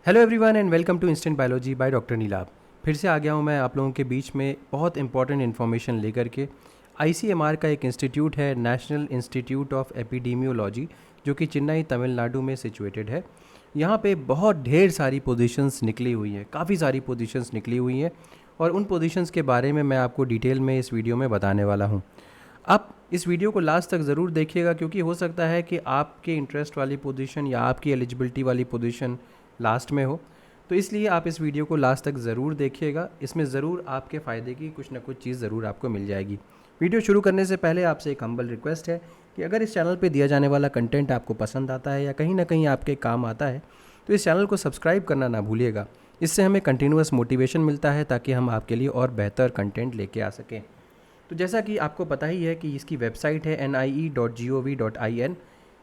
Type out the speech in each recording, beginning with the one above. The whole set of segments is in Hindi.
Hello everyone and welcome to instant biology by doctor Neelabh. फिर से आ गया हूँ मैं आप लोगों के बीच में बहुत इंपॉर्टेंट इन्फॉर्मेशन लेकर के। आईसीएमआर का एक इंस्टीट्यूट है, नेशनल इंस्टीट्यूट ऑफ एपिडेमियोलॉजी, जो कि चेन्नई तमिलनाडु में सिचुएटेड है। यहाँ पे बहुत ढेर सारी पोजीशंस निकली हुई हैं, काफ़ी सारी पोजीशंस निकली हुई हैं और उन पोजीशंस के बारे में मैं आपको डिटेल में इस वीडियो में बताने वाला हूँ। आप इस वीडियो को लास्ट तक ज़रूर देखिएगा, क्योंकि हो सकता है कि आपके इंटरेस्ट वाली पोजीशन या आपकी एलिजिबिलिटी वाली पोजीशन लास्ट में हो। तो इसलिए आप इस वीडियो को लास्ट तक ज़रूर देखिएगा, इसमें ज़रूर आपके फ़ायदे की कुछ ना कुछ चीज़ ज़रूर आपको मिल जाएगी। वीडियो शुरू करने से पहले आपसे एक हम्बल रिक्वेस्ट है कि अगर इस चैनल पे दिया जाने वाला कंटेंट आपको पसंद आता है या कहीं ना कहीं आपके काम आता है तो इस चैनल को सब्सक्राइब करना ना भूलिएगा। इससे हमें कंटिन्यूअस मोटिवेशन मिलता है ताकि हम आपके लिए और बेहतर कंटेंट लेके आ सकें। तो जैसा कि आपको पता ही है कि इसकी वेबसाइट है nie.gov.in।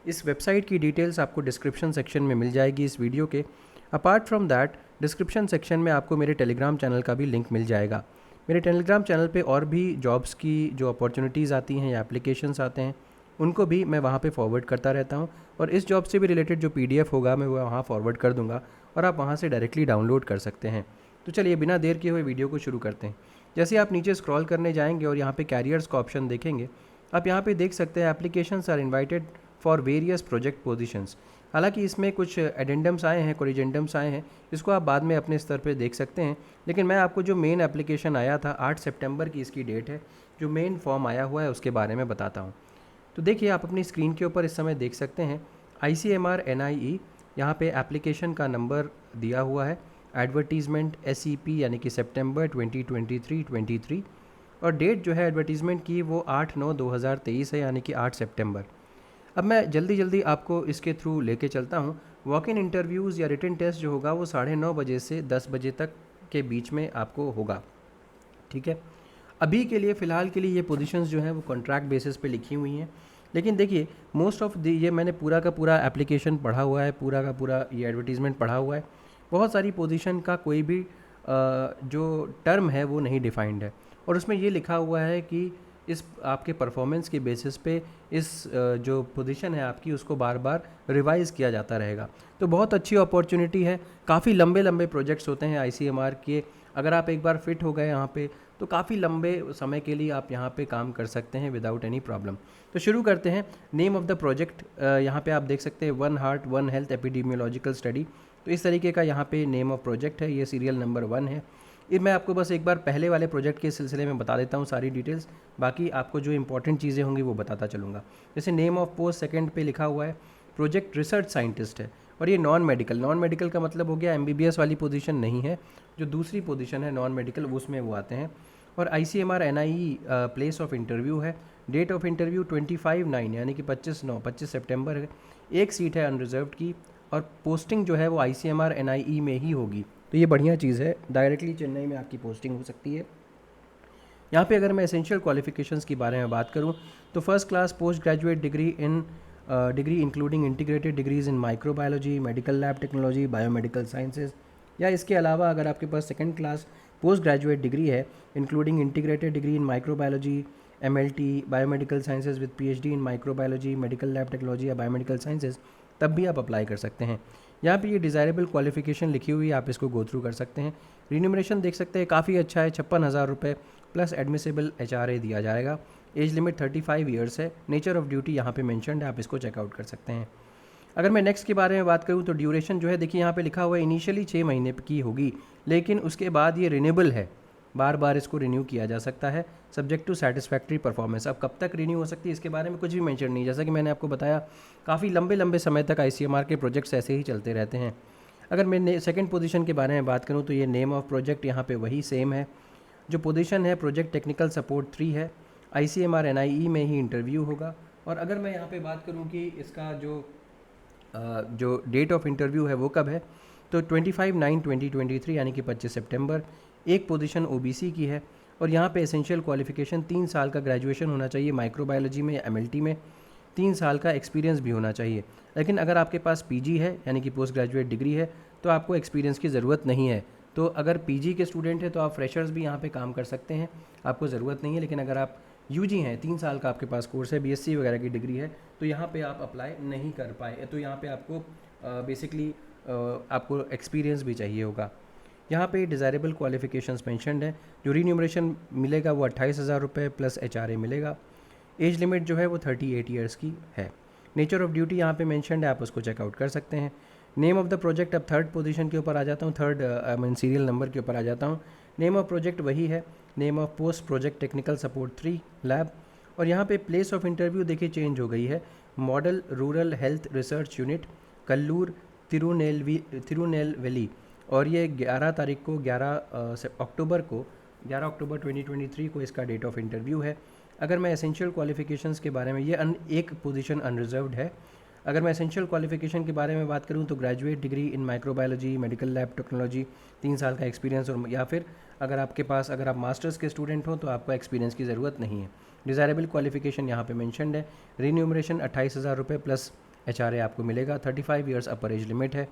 इस वेबसाइट की डिटेल्स आपको डिस्क्रिप्शन सेक्शन में मिल जाएगी इस वीडियो के। Apart from that, description section में आपको मेरे टेलीग्राम चैनल का भी लिंक मिल जाएगा। मेरे टेलीग्राम चैनल पे और भी जॉब्स की जो अपॉर्चुनिटीज़ आती हैं या एप्लीकेशंस आते हैं उनको भी मैं वहाँ पे फॉरवर्ड करता रहता हूँ, और इस जॉब से भी रिलेटेड जो PDF होगा मैं वो वहाँ फॉरवर्ड कर दूँगा और आप वहाँ से डायरेक्टली डाउनलोड कर सकते हैं। तो चलिए बिना देर किए हुए वीडियो को शुरू करते हैं। जैसे आप नीचे स्क्रॉल करने जाएंगे और यहाँ पे कैरियर्स का ऑप्शन देखेंगे, आप यहाँ पे देख सकते हैं applications are invited for various project positions. हालांकि इसमें कुछ एडेंडम्स आए हैं, कोरिजेंडम्स आए हैं, इसको आप बाद में अपने स्तर पे देख सकते हैं। लेकिन मैं आपको जो मेन एप्लीकेशन आया था 8 सितंबर की इसकी डेट है, जो मेन फॉर्म आया हुआ है उसके बारे में बताता हूँ। तो देखिए आप अपनी स्क्रीन के ऊपर इस समय देख सकते हैं ICMR NIE, यहाँ पे एप्लीकेशन का नंबर दिया हुआ है, एडवर्टीज़मेंट SEP यानी कि सितंबर 2023 और डेट जो है एडवर्टीज़मेंट की वो 8/9/2023 है, यानी कि 8 सितंबर। अब मैं जल्दी जल्दी आपको इसके थ्रू लेके चलता हूँ। वॉक इन इंटरव्यूज़ या रिटन टेस्ट जो होगा वो 9:30 बजे से 10 बजे तक के बीच में आपको होगा, ठीक है। अभी के लिए फ़िलहाल के लिए ये पोजीशंस जो हैं वो कॉन्ट्रैक्ट बेसिस पे लिखी हुई हैं। लेकिन देखिए मोस्ट ऑफ दी ये मैंने पूरा का पूरा एप्लीकेशन पढ़ा हुआ है, पूरा का पूरा ये एडवर्टीज़मेंट पढ़ा हुआ है। बहुत सारी पोजीशन का कोई भी जो टर्म है वो नहीं डिफाइंड है, और उसमें ये लिखा हुआ है कि इस आपके परफॉर्मेंस के बेसिस पे इस जो पोजीशन है आपकी उसको बार बार रिवाइज़ किया जाता रहेगा। तो बहुत अच्छी अपॉर्चुनिटी है। काफ़ी लंबे लंबे प्रोजेक्ट्स होते हैं ICMR के। अगर आप एक बार फिट हो गए यहाँ पे तो काफ़ी लंबे समय के लिए आप यहाँ पे काम कर सकते हैं विदाउट एनी प्रॉब्लम। तो शुरू करते हैं। नेम ऑफ़ द प्रोजेक्ट यहाँ पे आप देख सकते हैं, 1 हार्ट 1 हेल्थ एपिडेमियोलॉजिकल स्टडी। तो इस तरीके का यहाँ पे नेम ऑफ प्रोजेक्ट है, ये सीरियल नंबर 1 है। ये मैं आपको बस एक बार पहले वाले प्रोजेक्ट के सिलसिले में बता देता हूँ सारी डिटेल्स, बाकी आपको जो इंपॉर्टेंट चीज़ें होंगी वो बताता चलूँगा। जैसे नेम ऑफ पोस्ट सेकंड पे लिखा हुआ है प्रोजेक्ट रिसर्च साइंटिस्ट है, और ये नॉन मेडिकल का मतलब हो गया MBBS वाली पोजीशन नहीं है। जो दूसरी पोजीशन है नॉन मेडिकल उसमें वो आते हैं। और ICMR NIE place of interview है। डेट ऑफ इंटरव्यू 25/9 यानी कि 25 सितंबर है। एक सीट है अनरिजर्व्ड की, और पोस्टिंग जो है वो ICMR NIE में ही होगी। तो ये बढ़िया चीज़ है, डायरेक्टली चेन्नई में आपकी पोस्टिंग हो सकती है। यहाँ पे अगर मैं एसेंशियल क्वालिफिकेशंस के बारे में बात करूँ तो first class post graduate degree including integrated degrees in microbiology, medical lab technology, biomedical sciences, या इसके अलावा अगर आपके पास second class post graduate degree है including integrated degree in microbiology, MLT, biomedical sciences with PhD in microbiology, medical lab technology या बायोमेडिकल साइंसेज, तब भी आप अप्लाई कर सकते हैं। यहाँ पे ये डिज़ायरेबल क्वालिफिकेशन लिखी हुई है, आप इसको गो थ्रू कर सकते हैं। रिन्यूमरेशन देख सकते हैं काफ़ी अच्छा है, 56,000 रुपये प्लस एडमिसेबल HRA दिया जाएगा। एज लिमिट 35 ईयर्स है। नेचर ऑफ ड्यूटी यहाँ पे मेंशन्ड है, आप इसको चेकआउट कर सकते हैं। अगर मैं नेक्स्ट के बारे में बात करूँ तो ड्यूरेशन जो है देखिए यहाँ पे लिखा हुआ है इनिशियली 6 महीने की होगी, लेकिन उसके बाद ये रिन्यूएबल है, बार बार इसको रिन्यू किया जा सकता है सब्जेक्ट टू सेटिस्फैक्ट्री परफॉर्मेंस। अब कब तक रिन्यू हो सकती है इसके बारे में कुछ भी मेंशन नहीं। जैसा कि मैंने आपको बताया काफ़ी लंबे लंबे समय तक ICMR के प्रोजेक्ट्स ऐसे ही चलते रहते हैं। अगर मैं सेकंड पोजीशन के बारे में बात करूं तो ये नेम ऑफ प्रोजेक्ट यहाँ पे वही सेम है। जो पोजीशन है प्रोजेक्ट टेक्निकल सपोर्ट 3 है। ICMR NIE में ही इंटरव्यू होगा। और अगर मैं यहाँ पे बात करूँ कि इसका जो डेट ऑफ इंटरव्यू है वो कब है, तो 25/9/2023 यानी कि 25 सितंबर। एक पोजीशन OBC की है, और यहाँ पे एसेंशियल क्वालिफिकेशन 3 साल का ग्रेजुएशन होना चाहिए माइक्रोबायोलॉजी में या MLT में, 3 साल का एक्सपीरियंस भी होना चाहिए। लेकिन अगर आपके पास PG है यानी कि पोस्ट ग्रेजुएट डिग्री है तो आपको एक्सपीरियंस की ज़रूरत नहीं है। तो अगर PG के स्टूडेंट हैं तो आप फ्रेशर्स भी यहाँ पे काम कर सकते हैं, आपको ज़रूरत नहीं है। लेकिन अगर आप UG हैं, 3 साल का आपके पास कोर्स है, BSc वगैरह की डिग्री है, तो यहाँ पे आप अप्लाई नहीं कर पाए, तो यहाँ पे आपको बेसिकली आपको एक्सपीरियंस भी चाहिए होगा। यहाँ पे डिज़ायरेबल क्वालिफिकेशंस मेंशन्ड है। जो रीन्यूमरेशन मिलेगा वो 28,000 रुपये प्लस एचआरए मिलेगा। एज लिमिट जो है वो 38 ईयर्स की है। नेचर ऑफ ड्यूटी यहाँ पे मेंशन्ड है, आप उसको चेकआउट कर सकते हैं। नेम ऑफ द प्रोजेक्ट, अब थर्ड पोजीशन के ऊपर आ जाता हूँ, third I mean serial number के ऊपर आ जाता हूँ। नेम ऑफ प्रोजेक्ट वही है, name of post project technical support 3 lab. और यहाँ पे प्लेस ऑफ इंटरव्यू देखिए चेंज हो गई है, model rural health research unit Kallur Tirunelveli. और ये 11 तारीख को 11 अक्टूबर 2023 को इसका डेट ऑफ इंटरव्यू है। अगर मैं एसेंशियल क्वालिफ़िकेशंस के बारे में, ये एक पोजीशन अनरिजर्व्ड है। अगर मैं एसेंशियल क्वालिफ़िकेशन के बारे में बात करूं तो graduate degree in microbiology, medical lab technology, 3 साल का एक्सपीरियंस, और या फिर अगर आप मास्टर्स के स्टूडेंट हो तो आपको एक्सपीरियंस की ज़रूरत नहीं है। डिज़ायरेबल क्वालिफ़िकेशन यहाँ पे मेंशन्ड है। रीन्यूमरेशन 28,000 रुपये प्लस एचआरए आपको मिलेगा। 35 ईयर्स अपर एज लिमिट है।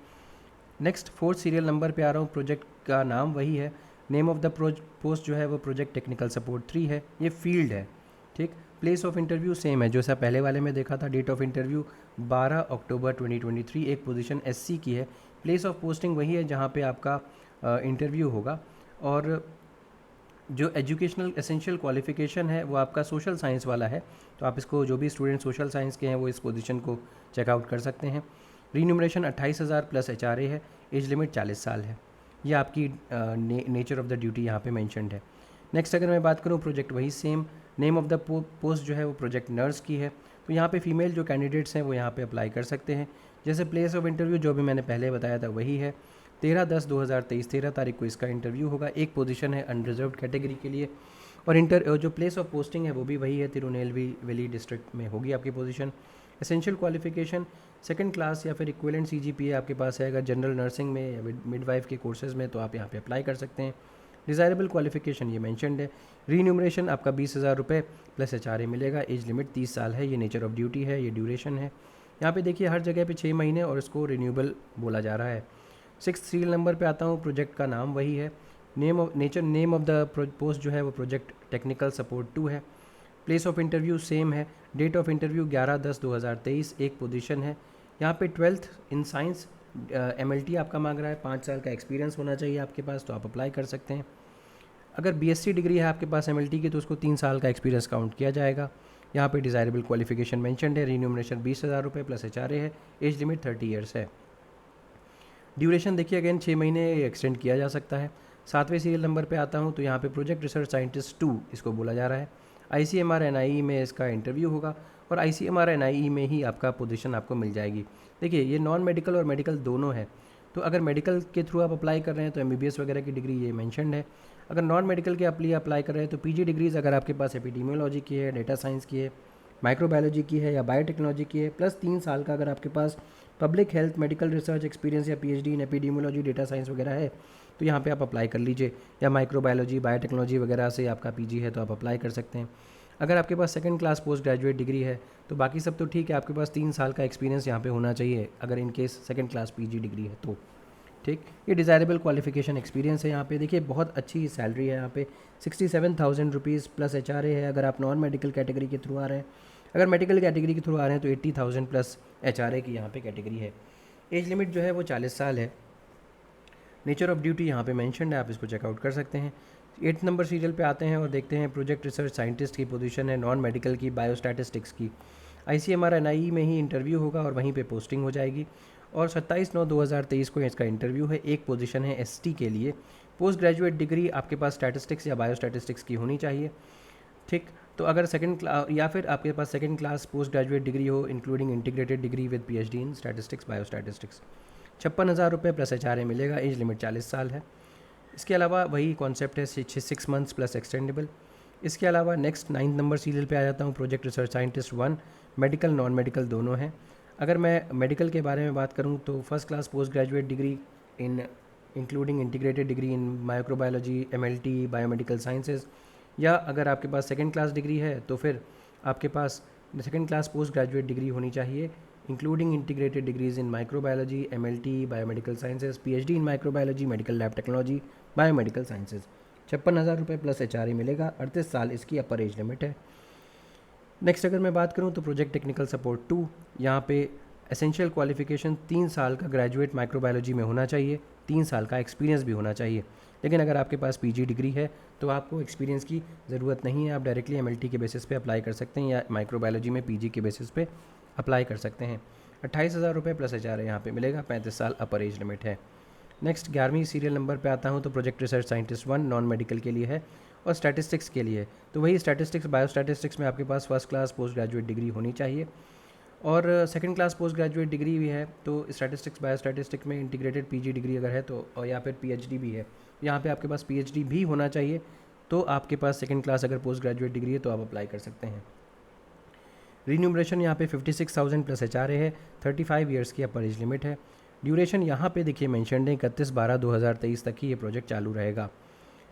नेक्स्ट फोर्थ सीरियल नंबर पे आ रहा हूँ। प्रोजेक्ट का नाम वही है, नेम ऑफ द पोस्ट जो है वो प्रोजेक्ट टेक्निकल सपोर्ट 3 है। ये फील्ड है, ठीक। प्लेस ऑफ इंटरव्यू सेम है जो सा पहले वाले में देखा था। डेट ऑफ इंटरव्यू 12 अक्टूबर 2023। एक पोजीशन एससी की है। प्लेस ऑफ पोस्टिंग वही है जहाँ पे आपका इंटरव्यू होगा। और जो एजुकेशनल एसेंशियल क्वालिफ़िकेशन है वो आपका सोशल साइंस वाला है, तो आप इसको, जो भी स्टूडेंट सोशल साइंस के हैं वो इस पोजीशन को चेकआउट कर सकते हैं। रीन्यूमरेशन 28,000 प्लस एचआरए है। एज लिमिट 40 साल है। ये आपकी नेचर ऑफ द ड्यूटी यहाँ पे मेंशन्ड है। नेक्स्ट अगर मैं बात करूँ, प्रोजेक्ट वही same. Name of the post जो है वो प्रोजेक्ट नर्स की है। तो यहाँ पे फीमेल जो कैंडिडेट्स हैं वो यहाँ पे अप्लाई कर सकते हैं। जैसे प्लेस ऑफ इंटरव्यू जो भी मैंने पहले बताया था वही है। 13/10/2023 13 तारीख को इसका इंटरव्यू होगा। एक पोजीशन है अनरिजर्व्ड कैटेगरी के लिए। और जो प्लेस ऑफ पोस्टिंग है वो भी वही है, तिरुनेलवेली डिस्ट्रिक्ट में होगी आपकी position. Essential qualification second class या फिर इक्विवेलेंट सीजीपीए आपके पास है। अगर जनरल नर्सिंग में या मिडवाइफ के कोर्सेज़ में तो आप यहाँ पे अप्लाई कर सकते हैं। डिज़ायरेबल क्वालिफिकेशन ये मेंशन्ड है। रीन्यूमरेशन आपका 20,000 रुपये प्लस एचआरए मिलेगा। एज लिमिट 30 साल है। ये नेचर ऑफ ड्यूटी है, ये ड्यूरेशन है। यहाँ पे देखिए हर जगह पे 6 महीने और इसको रिन्यूएबल बोला जा रहा है। 6th सीरियल नंबर पे आता हूँ। प्रोजेक्ट का नाम वही है। नेम ऑफ द पोस्ट जो है वो प्रोजेक्ट टेक्निकल सपोर्ट 2 है। प्लेस ऑफ इंटरव्यू सेम है। Date of interview 11/10/2023। एक पोजीशन है। यहाँ पे 12th इन साइंस MLT आपका मांग रहा है। 5 साल का एक्सपीरियंस होना चाहिए आपके पास, तो आप अप्लाई कर सकते हैं। अगर BSc डिग्री है आपके पास MLT की तो उसको 3 साल का एक्सपीरियंस काउंट किया जाएगा। यहाँ पे डिज़ायरेबल क्वालिफिकेशन मेंशन्ड है। रीन्यूमरेशन 20,000 रुपये प्लस एचआरए है। एज लिमिट 30 ईयर्स है। ड्यूरेशन देखिए अगेन 6 महीने एक्सटेंड किया जा सकता है। 7वें सीरियल नंबर पे आता हूँ तो यहाँ पे प्रोजेक्ट रिसर्च साइंटिस्ट 2 इसको बोला जा रहा है। ICMR NIE में इसका इंटरव्यू होगा और ICMR NIE में ही आपका पोजीशन आपको मिल जाएगी। देखिए ये नॉन मेडिकल और मेडिकल दोनों है, तो अगर मेडिकल के थ्रू आप अप्लाई कर रहे हैं तो MBBS वगैरह की डिग्री ये मेंशन्ड है। अगर नॉन मेडिकल के लिए अप्लाई कर रहे हैं तो PG डिग्रीज़ अगर आपके पास एपिडेमियोलॉजी की है, डेटा साइंस की है, माइक्रोबायोलॉजी की है या बायोटेक्नोलॉजी की है, प्लस 3 साल का अगर आपके पास public health medical research experience या PhD in epidemiology data science वगैरह है तो यहाँ पे आप अप्लाई कर लीजिए। या माइक्रोबायोलॉजी बायोटेक्नोलॉजी वगैरह से आपका PG है तो आप अप्लाई कर सकते हैं। अगर आपके पास second class post graduate degree है तो बाकी सब तो ठीक है, आपके पास 3 साल का एक्सपीरियंस यहाँ पे होना चाहिए अगर in case second class PG degree है तो, ठीक। ये डिज़ायरेबल क्वालिफिकेशन एक्सपीरियंस है। यहाँ पे देखिए बहुत अच्छी सैलरी है। यहाँ पे 67,000 रुपीज़ प्लस एचआरए है अगर आप नॉन मेडिकल कैटेगरी के थ्रू आ रहे हैं। अगर मेडिकल कैटेगरी के थ्रू आ रहे हैं तो 80,000 प्लस एचआरए की यहाँ पे कैटेगरी है। एज लिमिट जो है वो 40 साल है। नेचर ऑफ ड्यूटी यहाँ पे मेंशन्ड है, आप इसको चेकआउट कर सकते हैं। 8 नंबर सीरियल पे आते हैं और देखते हैं प्रोजेक्ट रिसर्च साइंटिस्ट की पोजीशन है, नॉन मेडिकल की, बायोस्टैटिस्टिक्स की। ICMR NIE में ही इंटरव्यू होगा और वहीं पे पोस्टिंग हो जाएगी। और 27/9/2023 को इसका इंटरव्यू है। एक पोजीशन है ST के लिए। पोस्ट ग्रेजुएट डिग्री आपके पास स्टैटिस्टिक्स या बायोस्टैटिस्टिक्स की होनी चाहिए, ठीक। तो अगर सेकंड क्लास या फिर आपके पास second class post graduate degree हो including integrated degree with PhD in statistics biostatistics. 56,000 रुपये प्लस एचआरए मिलेगा। एज लिमिट 40 साल है। इसके अलावा वही कॉन्सेप्ट है 6 मंथ्स प्लस एक्सटेंडेबल। इसके अलावा नेक्स्ट 9 नंबर सीरियल पे आ जाता हूँ। Project research scientist 1 medical non medical दोनों हैं। अगर मैं मेडिकल के बारे में बात करूँ तो first class post graduate degree in including integrated degree in microbiology MLT biomedical sciences, या अगर आपके पास सेकंड क्लास डिग्री है तो फिर आपके पास second class post graduate degree होनी चाहिए including integrated degrees in microbiology MLT biomedical sciences, PhD in microbiology medical lab technology biomedical sciences. 56,000 रुपये प्लस एचआरए मिलेगा। 38 साल इसकी अपर एज लिमिट है। नेक्स्ट अगर मैं बात करूं तो प्रोजेक्ट टेक्निकल सपोर्ट 2, यहाँ पे एसेंशियल क्वालिफिकेशन 3 साल का ग्रेजुएट माइक्रोबायोलॉजी में होना चाहिए, 3 साल का एक्सपीरियंस भी होना चाहिए। लेकिन अगर आपके पास पीजी डिग्री है तो आपको एक्सपीरियंस की ज़रूरत नहीं है, आप डायरेक्टली एमएलटी के बेसिस पे अप्लाई कर सकते हैं या माइक्रोबायोलॉजी में पीजी के बेसिस पे अप्लाई कर सकते हैं। 28,000 रुपये प्लस एचआरए यहाँ पे मिलेगा, 35 साल अपर एज लिमिट है। नेक्स्ट 11वीं सीरियल नंबर पे आता हूँ तो project research scientist 1 non medical के लिए है और स्टैटिस्टिक्स के लिए है। तो वही स्टैटिस्टिक्स बायोस्टैटिस्टिक्स में आपके पास first class post graduate degree होनी चाहिए और second class post graduate degree भी है। तो स्टैटिस्टिक्स बायोस्टैटिस्टिक्स में इंटीग्रेटेड पीजी डिग्री अगर है तो, और या फिर पीएचडी भी है, यहाँ पे आपके पास पीएचडी भी होना चाहिए। तो आपके पास सेकंड क्लास अगर पोस्ट ग्रेजुएट डिग्री है तो आप अप्लाई कर सकते हैं। रीन्यूमरेशन यहाँ पे 56,000 प्लस एचआरए है, 35 ईयर्स की अपर एज लिमिट है। ड्यूरेशन यहाँ पे देखिए मेंशन्ड है 31/12/2023 तक ही ये प्रोजेक्ट चालू रहेगा।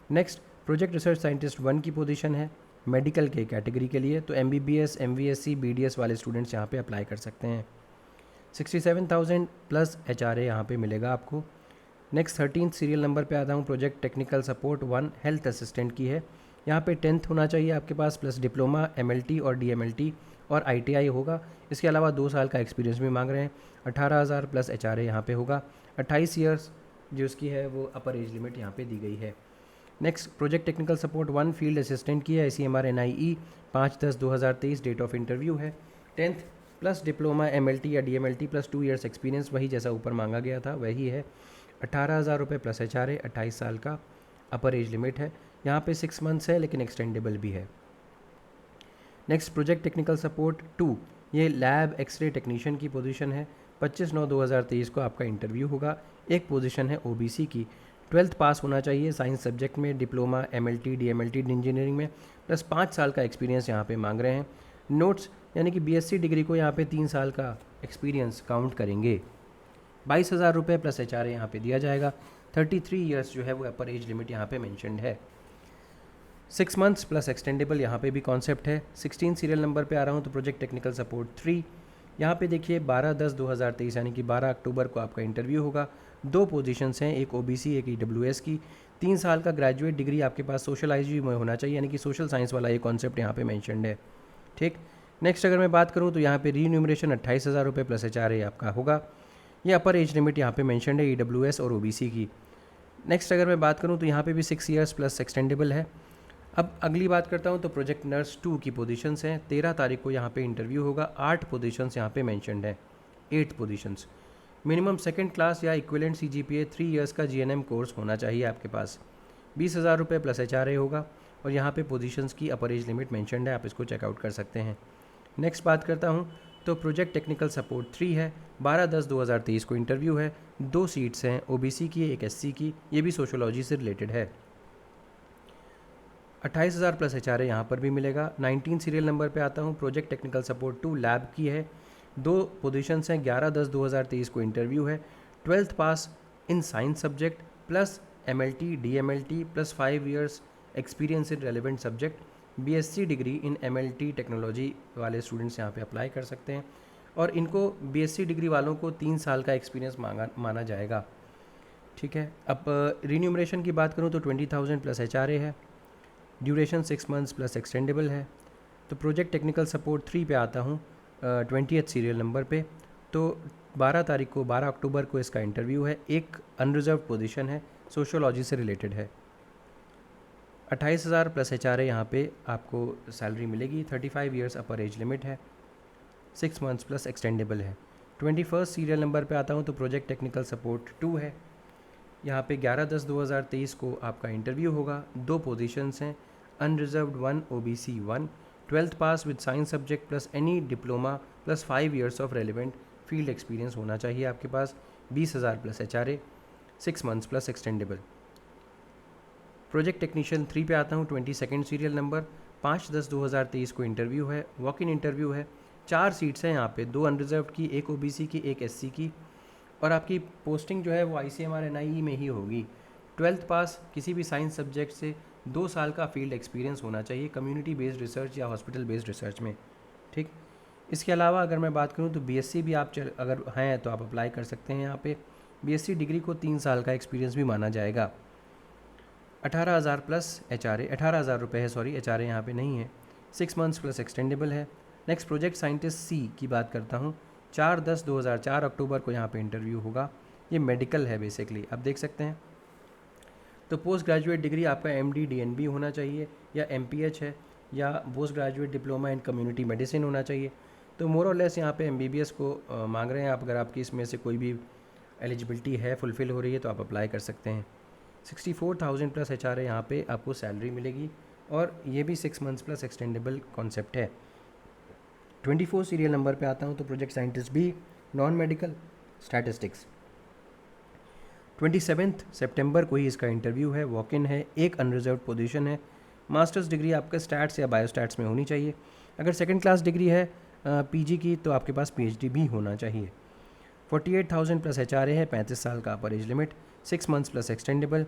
नेक्स्ट प्रोजेक्ट रिसर्च साइंटिस्ट 1 की पोजीशन है मेडिकल के कैटेगरी के लिए, तो एमबीबीएस एमवीएससी बीडीएस वाले स्टूडेंट्स यहाँ पे अप्लाई कर सकते हैं। 67,000 प्लस एचआरए यहाँ पे मिलेगा आपको। नेक्स्ट 13th सीरियल नंबर पे आता हूँ, project technical support 1 health assistant की है। यहाँ पे 10th होना चाहिए आपके पास प्लस डिप्लोमा एमएलटी और डीएमएलटी और आईटीआई होगा। इसके अलावा 2 साल का एक्सपीरियंस भी मांग रहे हैं। 18,000 प्लस एचआरए यहाँ पे होगा। 28 ईयर्स जो उसकी है वो अपर एज लिमिट यहाँ पे दी गई है। Next project technical support 1 field assistant की है, ICMR NIE 5/10/2023 date of interview है। 10th प्लस डिप्लोमा एमएलटी या डीएमएलटी प्लस 2 ईयर्स एक्सपीरियंस, वही जैसा ऊपर मांगा गया था वही है। 18,000 रुपये प्लस एचआरए, 28 साल का अपर एज लिमिट है। यहाँ पे 6 मंथ्स है लेकिन एक्सटेंडेबल भी है। नेक्स्ट प्रोजेक्ट टेक्निकल सपोर्ट 2, ये लैब एक्सरे टेक्नीशियन की पोजीशन है। 25/9/2023 को आपका इंटरव्यू होगा। एक पोजीशन है ओबीसी की। 12th पास होना चाहिए साइंस सब्जेक्ट में, डिप्लोमा एमएलटी डीएमएलटी इंजीनियरिंग में, प्लस 5 साल का एक्सपीरियंस यहाँ पे मांग रहे हैं। नोट्स यानी कि बीएससी डिग्री को यहाँ पे 3 साल का एक्सपीरियंस काउंट करेंगे। 22,000 रुपये प्लस एचआरए यहाँ पे दिया जाएगा। 33 ईयर्स जो है वो अपर एज लिमिट यहाँ पे मेंशन्ड है। 6 मंथ्स प्लस एक्सटेंडेबल यहाँ पे भी कॉन्सेप्ट है। 16 सीरियल नंबर पे आ रहा हूँ तो प्रोजेक्ट टेक्निकल सपोर्ट 3, यहाँ पे देखिए 12/10/2023 यानी कि 12 अक्टूबर को आपका इंटरव्यू होगा। 2 पोजीशंस हैं, एक ओबीसी एक ईडब्ल्यूएस की। 3 साल का ग्रेजुएट डिग्री आपके पास सोशलाइजी में होना चाहिए, यानी कि सोशल साइंस वाला ये कॉन्सेप्ट यहाँ पे मेंशन्ड है। ठीक, नेक्स्ट अगर मैं बात करूँ तो यहाँ पे रीन्यूमरेशन 28,000 रुपये प्लस एचआरए आपका होगा। ये अपर एज लिमिट यहाँ पे मेंशन्ड है ईडब्ल्यूएस और ओबीसी की। नेक्स्ट अगर मैं बात करूँ तो यहाँ पे भी 6 ईयर्स प्लस एक्सटेंडेबल है। अब अगली बात करता हूँ तो प्रोजेक्ट नर्स 2 की पोजीशंस हैं। 13 तारीख को यहाँ पे इंटरव्यू होगा। 8 पोजीशंस यहाँ पे मेंशन्ड है, 8 पोजीशंस। मिनिमम सेकंड क्लास या इक्विवेलेंट CGPA 3 ईयर्स का GNM कोर्स होना चाहिए आपके पास। 20,000 रुपये प्लस एचआरए होगा और यहाँ पे पोजीशंस की अपर एज लिमिट मेंशन्ड है, आप इसको चेकआउट कर सकते हैं। नेक्स्ट बात करता हूँ तो प्रोजेक्ट टेक्निकल सपोर्ट 3 है। 12/10/2023 को इंटरव्यू है। 2 सीट्स हैं, ओबीसी की एक SC की, ये भी सोशोलॉजी से रिलेटेड है। 28,000 प्लस एचआरए यहाँ पर भी मिलेगा। 19 सीरियल नंबर पे आता हूँ, प्रोजेक्ट टेक्निकल सपोर्ट 2 लैब की है। 2 पोजीशंस हैं, 11/10/2023 को इंटरव्यू है। 12th pass in science subject plus MLT DMLT plus 5 years experience in relevant subject. BSc degree in MLT technology वाले स्टूडेंट्स यहाँ पे अप्लाई कर सकते हैं और इनको बीएससी डिग्री वालों को 3 साल का एक्सपीरियंस माना जाएगा। ठीक है, अब रीन्यूमरेशन की बात करूँ तो 20,000 प्लस एचआरए है। ड्यूरेशन 6 मंथ्स प्लस एक्सटेंडेबल है। तो प्रोजेक्ट टेक्निकल सपोर्ट 3 पे आता हूँ 20th सीरियल नंबर पे। तो 12 तारीख को 12 अक्टूबर को इसका इंटरव्यू है। एक अनरिजर्व पोजीशन है, सोशोलॉजी से रिलेटेड है। 28,000 प्लस एचआरए यहाँ पे आपको सैलरी मिलेगी। 35 ईयर्स अपर एज लिमिट है। 6 मंथ्स प्लस एक्सटेंडेबल है। 21st सीरियल नंबर पे आता हूँ तो प्रोजेक्ट टेक्निकल सपोर्ट 2 है। यहाँ पे 11/10/2023 को आपका इंटरव्यू होगा। 2 पोजीशंस हैं, unreserved 1 OBC 1। 12th pass with science subject plus any diploma plus 5 years of relevant field experience होना चाहिए आपके पास। 20,000 plus HRA, 6 months plus extendable. Project technician 3 पे आता हूँ, 22nd सीरियल नंबर। 5/10/2023 को इंटरव्यू है, वॉक इन इंटरव्यू है। 4 सीट्स हैं यहाँ पे, 2 अनरिजर्व्ड की, एक ओबीसी की, एक एससी की, और आपकी पोस्टिंग जो है वो ICMR NIE में ही होगी। 12th पास किसी भी साइंस सब्जेक्ट से 2 साल का फील्ड एक्सपीरियंस होना चाहिए कम्युनिटी बेस्ड रिसर्च या हॉस्पिटल बेस्ड रिसर्च में। ठीक, इसके अलावा अगर मैं बात करूँ तो बीएससी भी आप अगर हैं तो आप अप्लाई कर सकते हैं। यहाँ पे बीएससी डिग्री को 3 साल का एक्सपीरियंस भी माना जाएगा। 18,000 प्लस एचआरए, 18,000 रुपये है, सॉरी एचआरए यहाँ पे नहीं है। 6 मंथ्स प्लस एक्सटेंडेबल है। नेक्स्ट प्रोजेक्ट साइंटिस्ट C की बात करता हूँ। 4/10/2004 अक्टूबर को यहाँ पे इंटरव्यू होगा। ये मेडिकल है बेसिकली, आप देख सकते हैं। तो पोस्ट ग्रेजुएट डिग्री आपका MD DNB होना चाहिए या MPH है, या post graduate diploma in community medicine होना चाहिए। तो मोर और लेस यहाँ पे MBBS को मांग रहे हैं आप। अगर आपकी इसमें से कोई भी एलिजिबिलिटी है, फुलफ़िल हो रही है, तो आप अप्लाई कर सकते हैं। 64,000 प्लस HRA यहाँ पे आपको सैलरी मिलेगी, और ये भी 6 मंथ्स प्लस एक्सटेंडेबल कॉन्सेप्ट है। 24 सीरियल नंबर पे आता हूँ तो प्रोजेक्ट साइंटिस्ट भी, नॉन मेडिकल, स्टैटिस्टिक्स। 27 सितंबर को ही इसका इंटरव्यू है, वॉक इन है, एक अनरिजर्व पोजीशन है। मास्टर्स डिग्री आपका स्टैट्स या बायोस्टैट्स में होनी चाहिए। अगर सेकंड क्लास डिग्री है PG की, तो आपके पास PhD भी होना चाहिए। 48,000 प्लस HRA है, 35 साल का अपर age limit, 6 months plus extendable.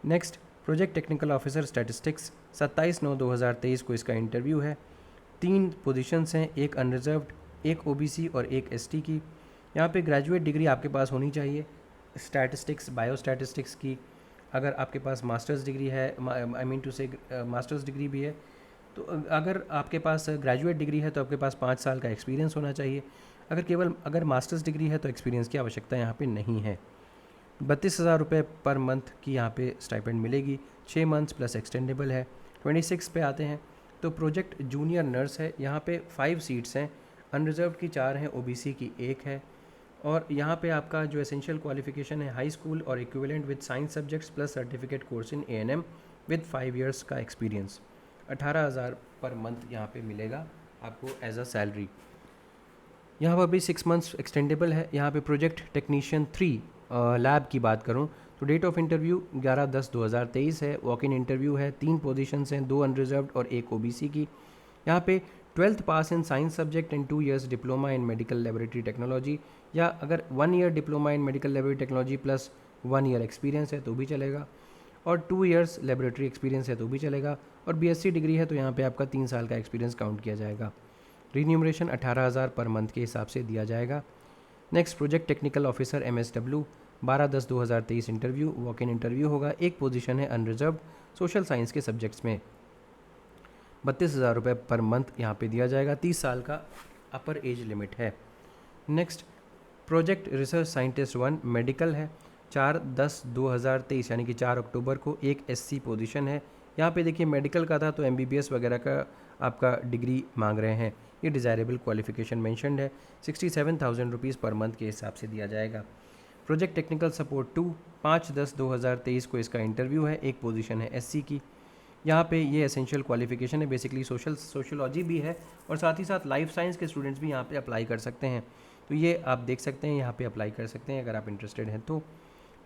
Next project technical officer statistics, 27/9/2023 को इसका इंटरव्यू है। 3 पोजीशंस हैं, एक अनरिजर्व्ड, एक OBC और एक ST की। यहाँ पे ग्रेजुएट डिग्री आपके पास होनी चाहिए स्टैटिस्टिक्स, बायोस्टैटिस्टिक्स की। अगर आपके पास मास्टर्स डिग्री है, आई मीन टू से मास्टर्स डिग्री भी है, तो अगर आपके पास ग्रेजुएट डिग्री है तो आपके पास 5 साल का एक्सपीरियंस होना चाहिए। अगर मास्टर्स डिग्री है तो एक्सपीरियंस की आवश्यकता यहाँ पे नहीं है। 32,000 रुपये पर मंथ की यहाँ पे स्टाइपेंड मिलेगी, 6 मंथ्स प्लस एक्सटेंडेबल है। 26 पे आते हैं तो प्रोजेक्ट जूनियर नर्स है। यहाँ पे 5 सीट्स हैं, अनरिजर्व की 4 हैं, OBC की 1 है। और यहाँ पे आपका जो एसेंशियल क्वालिफिकेशन है, हाई स्कूल और equivalent with science subjects plus certificate course in ANM with 5 years का एक्सपीरियंस। 18,000 पर मंथ यहाँ पे मिलेगा आपको एज अ सैलरी। यहाँ पर भी 6 मंथ्स एक्सटेंडेबल है। यहाँ पे प्रोजेक्ट टेक्नीशियन 3 लैब की बात करूँ तो डेट ऑफ इंटरव्यू 11/10/2023 है। वॉक इन इंटरव्यू है, 3 पोजीशंस हैं, 2 अनरिजर्व्ड और 1 OBC की। यहाँ पे 12th pass in science subject and 2 years diploma in medical laboratory technology, या अगर 1 year diploma in medical laboratory technology plus 1 year experience है तो भी चलेगा, और 2 years लेबोरेटरी एक्सपीरियंस है तो भी चलेगा, और BSc डिग्री है तो यहाँ पे आपका 3 साल का एक्सपीरियंस काउंट किया जाएगा। रीन्यूमरेशन 18,000 पर मंथ के हिसाब से दिया जाएगा। Next project technical officer MSW, 12/10/2023 interview, walk in interview होगा। एक पोजीशन है अनरिजर्व्ड, सोशल साइंस के सब्जेक्ट्स में। 32,000 रुपये पर मंथ यहाँ पे दिया जाएगा, 30 साल का अपर एज लिमिट है। Next project research scientist 1 medical है, 4/10/2023 यानी कि 4 अक्टूबर को। एक SC पोजीशन है। यहाँ पे देखिए मेडिकल का था तो MBBS वगैरह का आपका डिग्री मांग रहे हैं। ये डिज़ायरेबल क्वालिफिकेशन मेंशनड है, 67,000 रुपीज़ पर मंथ के हिसाब से दिया जाएगा। प्रोजेक्ट टेक्निकल सपोर्ट 2, 5/10/2023 को इसका इंटरव्यू है। एक पोजीशन है SC की। यहाँ पे ये एसेंशियल क्वालिफिकेशन है, बेसिकली सोशोलॉजी भी है, और साथ ही साथ लाइफ साइंस के स्टूडेंट्स भी यहाँ पे अप्लाई कर सकते हैं। तो ये आप देख सकते हैं, यहाँ पे अप्लाई कर सकते हैं अगर आप इंटरेस्टेड हैं तो।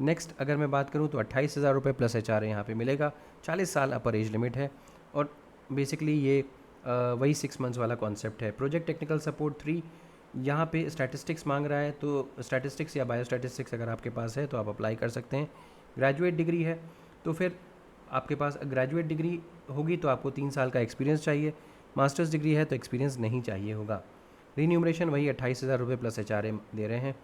नेक्स्ट अगर मैं बात करूँ तो 28,000 रुपये प्लस HRA यहाँ पे मिलेगा, 40 साल अपर एज लिमिट है, और बेसिकली ये वही 6 मंथ्स वाला कॉन्सेप्ट है। प्रोजेक्ट टेक्निकल सपोर्ट 3 यहाँ पे स्टैटिस्टिक्स मांग रहा है, तो स्टैटिस्टिक्स या बायोस्टैटिस्टिक्स अगर आपके पास है तो आप अप्लाई कर सकते हैं। ग्रेजुएट डिग्री है तो फिर आपके पास ग्रेजुएट डिग्री होगी तो आपको 3 साल का एक्सपीरियंस चाहिए। मास्टर्स डिग्री है तो एक्सपीरियंस नहीं चाहिए होगा। रीन्यूमरेशन वही 28,000 रुपये प्लस HRA दे रहे हैं।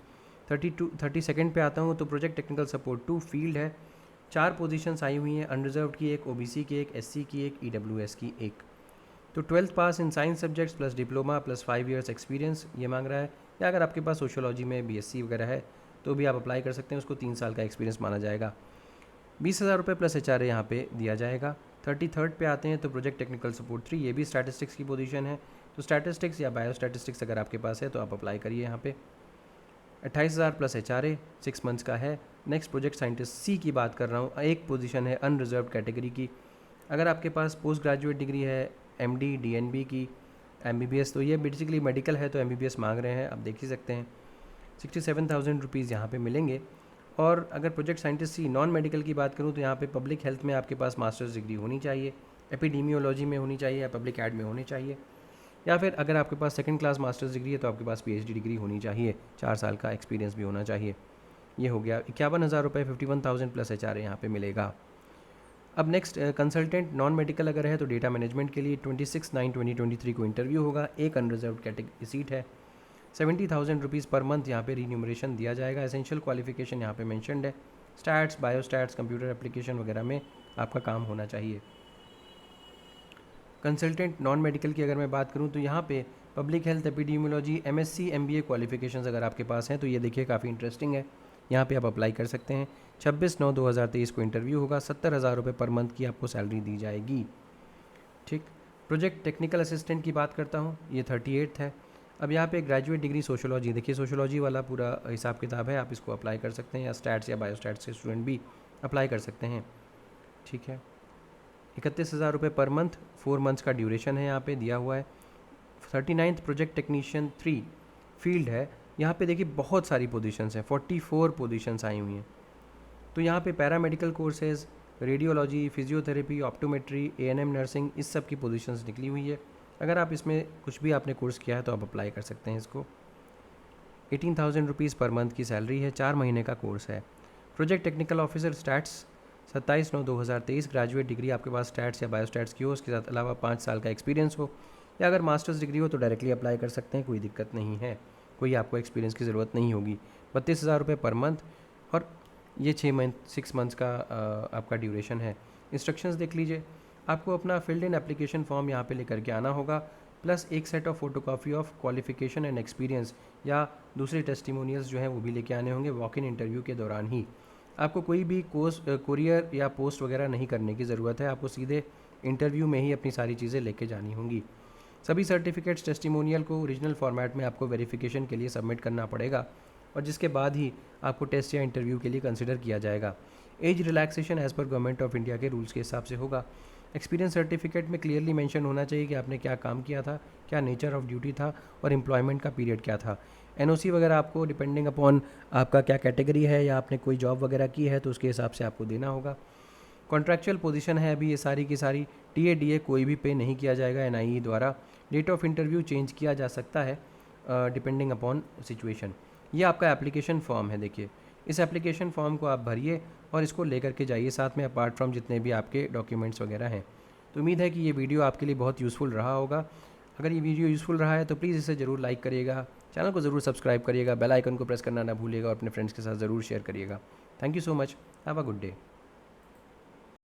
32 पे आता हूँ तो प्रोजेक्ट टेक्निकल सपोर्ट 2 फील्ड है, 4 पोजीशंस आई हुई हैं, अनरिजर्व्ड की एक, OBC की एक, SC की एक, EWS की एक। तो 12th pass in science subjects plus diploma plus 5 years experience ये मांग रहा है, या अगर आपके पास सोशोलॉजी में BSc वगैरह है तो भी आप अप्लाई कर सकते हैं, उसको 3 साल का एक्सपीरियंस माना जाएगा। 20,000 रुपये प्लस HRA यहाँ पे दिया जाएगा। 33 पे आते हैं तो प्रोजेक्ट टेक्निकल सपोर्ट 3, ये भी स्टैटिस्टिक्स की पोजीशन है, तो स्टैटिस्टिक्स या बायोस्टैटिस्टिक्स अगर आपके पास है तो आप अप्लाई करिए यहाँ पे। 28,000 प्लस HRA, 6 मंथ्स का है। नेक्स्ट प्रोजेक्ट साइंटिस्ट C की बात कर रहा हूँ, एक पोजीशन है अनरिजर्व्ड कैटेगरी की। अगर आपके पास पोस्ट ग्रेजुएट डिग्री है MD DNB की, MBBS, तो ये बेसिकली मेडिकल है तो MBBS मांग रहे हैं, आप देख ही सकते हैं। 67,000 रुपीज़ यहाँ पे मिलेंगे। और अगर project scientist C non medical की बात करूँ तो यहाँ पे पब्लिक हेल्थ में आपके पास मास्टर्स डिग्री होनी चाहिए, एपिडेमियोलॉजी में होनी चाहिए या पब्लिक एड में होनी चाहिए, या फिर अगर आपके पास सेकंड क्लास मास्टर्स डिग्री है तो आपके पास PhD डिग्री होनी चाहिए, 4 साल का एक्सपीरियंस भी होना चाहिए। ये हो गया 51,000 रुपये, 51,000 प्लस HRA यहाँ पे मिलेगा। अब नेक्स्ट कंसल्टेंट नॉन मेडिकल अगर है तो डेटा मैनेजमेंट के लिए 26/9/2023 को इंटरव्यू होगा। एक अनरिजर्व्ड कैटेगरी सीट है, 70,000 रुपीज़ पर मंथ यहाँ पे रीन्यूमरेशन दिया जाएगा। एसेंशियल क्वालिफिकेशन यहाँ पे मेंशनड है, स्टैट्स, बायोस्टैट्स, कंप्यूटर एप्लीकेशन वगैरह में आपका काम होना चाहिए। कंसल्टेंट नॉन मेडिकल की अगर मैं बात करूँ तो यहाँ पे public health epidemiology MSc MBA qualifications अगर आपके पास हैं तो ये देखिए काफ़ी इंटरेस्टिंग है, यहाँ पे आप अप्लाई कर सकते हैं। 26/9/2023 को इंटरव्यू होगा, 70,000 रुपये पर मंथ की आपको सैलरी दी जाएगी। ठीक, प्रोजेक्ट टेक्निकल असिस्टेंट की बात करता हूँ, ये 38 है। अब यहाँ पे ग्रेजुएट डिग्री सोशोलॉजी, देखिए सोशोलॉजी वाला पूरा हिसाब किताब है, आप इसको अप्लाई कर सकते हैं, या स्टैट्स या बायोस्टैट्स के स्टूडेंट भी अप्लाई कर सकते हैं। ठीक है, 31,000 रुपये पर मंथ, 4 मंथ्स का ड्यूरेशन है यहाँ पे दिया हुआ है। 39th प्रोजेक्ट टेक्नीशियन 3 फील्ड है, यहाँ पे देखिए बहुत सारी पोजीशंस हैं, 44 पोजीशंस आई हुई हैं। तो यहाँ पे paramedical courses, radiology, physiotherapy, optometry, ANM nursing, इस सब की पोजीशंस निकली हुई है। अगर आप इसमें कुछ भी आपने कोर्स किया है तो आप अप्लाई कर सकते हैं इसको। 18,000 रुपीज़ पर मंथ की सैलरी है, 4 महीने का कोर्स है। Project technical officer stats, 27/9/2023, graduate degree आपके पास स्टैट्स या बायोस्टैट्स की हो, उसके साथ अलावा 5 साल का एक्सपीरियंस हो, या अगर मास्टर्स डिग्री हो तो डायरेक्टली अप्लाई कर सकते हैं, कोई दिक्कत नहीं है, कोई आपको एक्सपीरियंस की ज़रूरत नहीं होगी। 32,000 रुपये पर मंथ, और ये 6 मंथ्स का आपका ड्यूरेशन है। इंस्ट्रक्शंस देख लीजिए, आपको अपना फिल्ड इन एप्लीकेशन फॉर्म यहाँ पे लेकर के आना होगा, प्लस एक set of photocopy of qualification and experience या दूसरे टेस्टिमोनियल्स जो हैं वो भी लेके आने होंगे। वॉक इन इंटरव्यू के दौरान ही आपको कोई भी कुरियर या पोस्ट वगैरह नहीं करने की ज़रूरत है, आपको सीधे इंटरव्यू में ही अपनी सारी चीज़ें लेके जानी होंगी। सभी सर्टिफिकेट्स टेस्टिमोनियल को ओरिजिनल फॉर्मेट में आपको वेरिफिकेशन के लिए सबमिट करना पड़ेगा, और जिसके बाद ही आपको टेस्ट या इंटरव्यू के लिए कंसिडर किया जाएगा। Age relaxation as per government of India के रूल्स के हिसाब से होगा। एक्सपीरियंस सर्टिफिकेट में क्लियरली मेंशन होना चाहिए कि आपने क्या काम किया था, क्या नेचर ऑफ ड्यूटी था, और एम्प्लॉयमेंट का पीरियड क्या था। NOC वगैरह आपको डिपेंडिंग अपॉन आपका क्या कैटेगरी है या आपने कोई जॉब वगैरह की है तो उसके हिसाब से आपको देना होगा। कॉन्ट्रैक्चुअल पोजीशन है अभी ये सारी की सारी, TA DA कोई भी पे नहीं किया जाएगा NIE द्वारा। डेट ऑफ इंटरव्यू चेंज किया जा सकता है डिपेंडिंग अपॉन सिचुएशन। ये आपका एप्लीकेशन फॉर्म है, देखिए इस एप्लीकेशन फॉर्म को आप भरिए और इसको लेकर के जाइए साथ में, अपार्ट फ्रॉम जितने भी आपके डॉक्यूमेंट्स वगैरह हैं। तो उम्मीद है कि ये वीडियो आपके लिए बहुत यूज़फुल रहा होगा। अगर ये वीडियो यूज़फुल रहा है तो प्लीज़ इसे ज़रूर लाइक करिएगा, चैनल को ज़रूर सब्सक्राइब करिएगा, बेल आइकन को प्रेस करना ना भूलिएगा, और अपने फ्रेंड्स के साथ ज़रूर शेयर करिएगा। Thank you so much, have a good day.